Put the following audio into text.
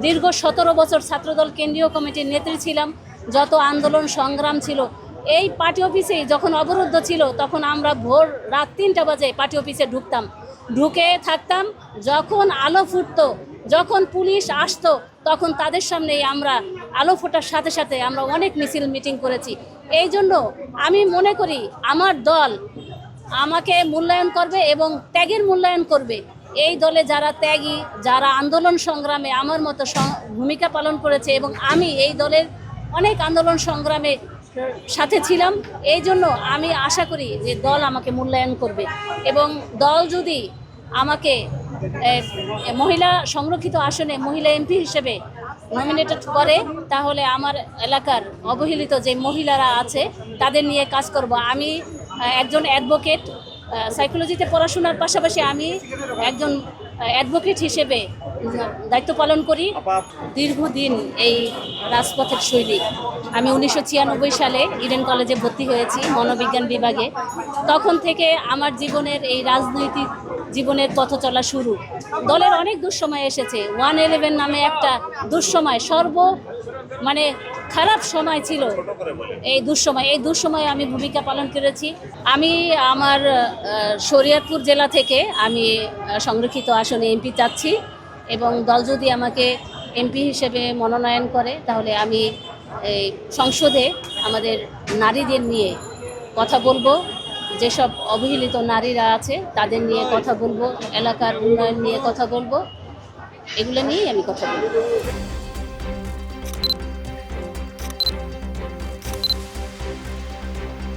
দীর্ঘ 17 বছর ছাত্রদল কেন্দ্রীয় কমিটির নেত্রী ছিলাম। যত আন্দোলন সংগ্রাম ছিল, এই পার্টি অফিসেই যখন অবরুদ্ধ ছিল তখন আমরা ভোর রাত 3টা বাজে পার্টি অফিসে ঢুকে থাকতাম। যখন আলো ফুটতো, যখন পুলিশ আসতো, তখন তাদের সামনেই আমরা আলো ফোটার সাথে সাথে আমরা অনেক মিছিল মিটিং করেছি। এই জন্য আমি মনে করি আমার দল আমাকে মূল্যায়ন করবে এবং ত্যাগের মূল্যায়ন করবে। এই দলে যারা ত্যাগী, যারা আন্দোলন সংগ্রামে আমার মতো ভূমিকা পালন করেছে, এবং আমি এই দলের অনেক আন্দোলন সংগ্রামে সাথে ছিলাম, এই জন্য আমি আশা করি যে দল আমাকে মূল্যায়ন করবে। এবং দল যদি আমাকে মহিলা সংরক্ষিত আসনে মহিলা এমপি হিসেবে নমিনেটেড করে, তাহলে আমার এলাকার অবহেলিত যে মহিলারা আছে তাদের নিয়ে কাজ করব। আমি একজন অ্যাডভোকেট, সাইকোলজিতে পড়াশোনার পাশাপাশি আমি একজন অ্যাডভোকেট হিসেবে দায়িত্ব পালন করি। দীর্ঘদিন এই রাজপথের সৈনিক। আমি 1996 সালে ইডেন কলেজে ভর্তি হয়েছি মনোবিজ্ঞান বিভাগে। তখন থেকে আমার জীবনের এই রাজনৈতিক জীবনের পথ চলা শুরু। দলের অনেক দুঃসময় এসেছে। 111 নামে একটা দুঃসময়, খারাপ সময় ছিল। এই দুঃসময়ে আমি ভূমিকা পালন করেছি। আমি আমার শরীয়তপুর জেলা থেকে আমি সংরক্ষিত আসনে এমপি চাচ্ছি, এবং দল যদি আমাকে এমপি হিসেবে মনোনয়ন করে তাহলে আমি এই সংসদে আমাদের নারীদের নিয়ে কথা বলবো, যেসব অবহেলিত নারীরা আছে তাদের নিয়ে কথা বলবো, এলাকার উন্নয়ন নিয়ে কথা বলবো, এগুলো নিয়েই আমি কথা বলবো।